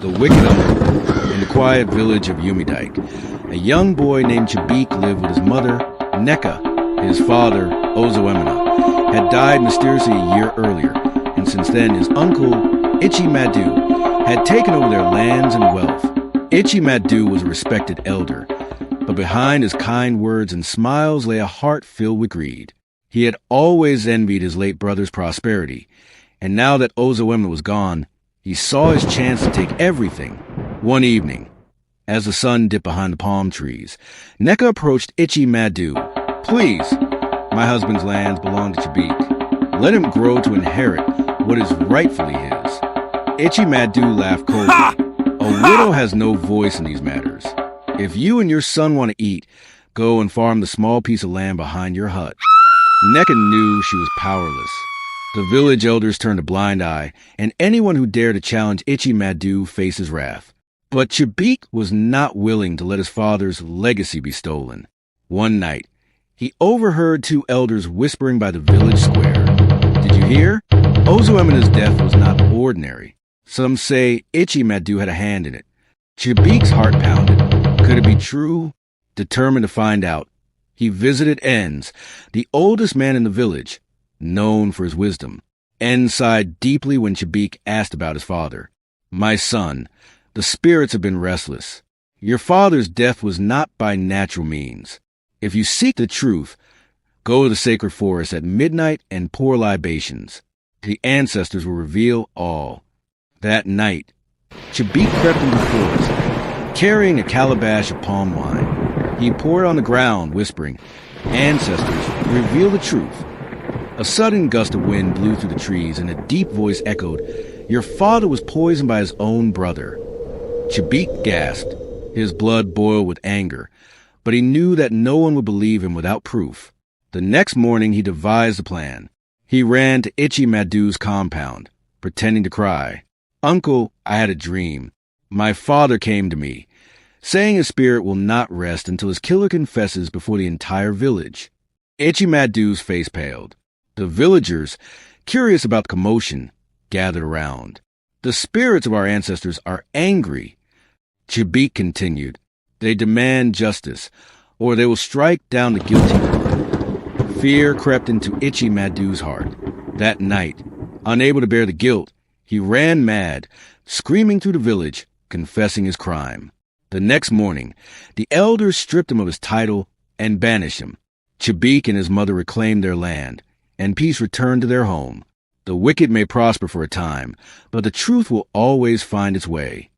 the wicked uncle, in the quiet village of Umidike. A young boy named Chabik lived with his mother, Neka. His father, Ozoemena, had died mysteriously a year earlier, and since then his uncle, Ichi-Madu, had taken over their lands and wealth. Ichi-Madu was a respected elder, but behind his kind words and smiles lay a heart filled with greed. He had always envied his late brother's prosperity, and now that Ozoemena was gone, he saw his chance to take everything. One evening, as the sun dipped behind the palm trees, Neka approached Ichi-Madu. "Please, my husband's lands belong to Chabik. Let him grow to inherit what is rightfully his." Ichi-Madu laughed coldly. "A widow has no voice in these matters. If you and your son want to eat, go and farm the small piece of land behind your hut." Neka knew she was powerless. The village elders turned a blind eye, and anyone who dared to challenge Ichi-Madu faced his wrath. But Chabik was not willing to let his father's legacy be stolen. One night, he overheard two elders whispering by the village square. "Did you hear? Ozoemena's death was not ordinary. Some say Ichi-Madu had a hand in it." Chabik's heart pounded. Could it be true? Determined to find out, he visited Enz, the oldest man in the village, known for his wisdom. Enz sighed deeply when Chabik asked about his father. "My son, the spirits have been restless. Your father's death was not by natural means. If you seek the truth, go to the sacred forest at midnight and pour libations. The ancestors will reveal all." That night, Chabik crept into the forest, carrying a calabash of palm wine. He poured on the ground, whispering, "Ancestors, reveal the truth." A sudden gust of wind blew through the trees, and a deep voice echoed, "Your father was poisoned by his own brother." Chabik gasped. His blood boiled with anger, but he knew that no one would believe him without proof. The next morning he devised a plan. He ran to Ichi-Madu's compound, pretending to cry. "Uncle, I had a dream. My father came to me, saying his spirit will not rest until his killer confesses before the entire village." Ichi-Madu's face paled. The villagers, curious about the commotion, gathered around. "The spirits of our ancestors are angry," Chabik continued. "They demand justice, or they will strike down the guilty one." Fear crept into Ichi-Madu's heart. That night, unable to bear the guilt, he ran mad, screaming through the village, confessing his crime. The next morning, the elders stripped him of his title and banished him. Chabik and his mother reclaimed their land, and peace returned to their home. The wicked may prosper for a time, but the truth will always find its way.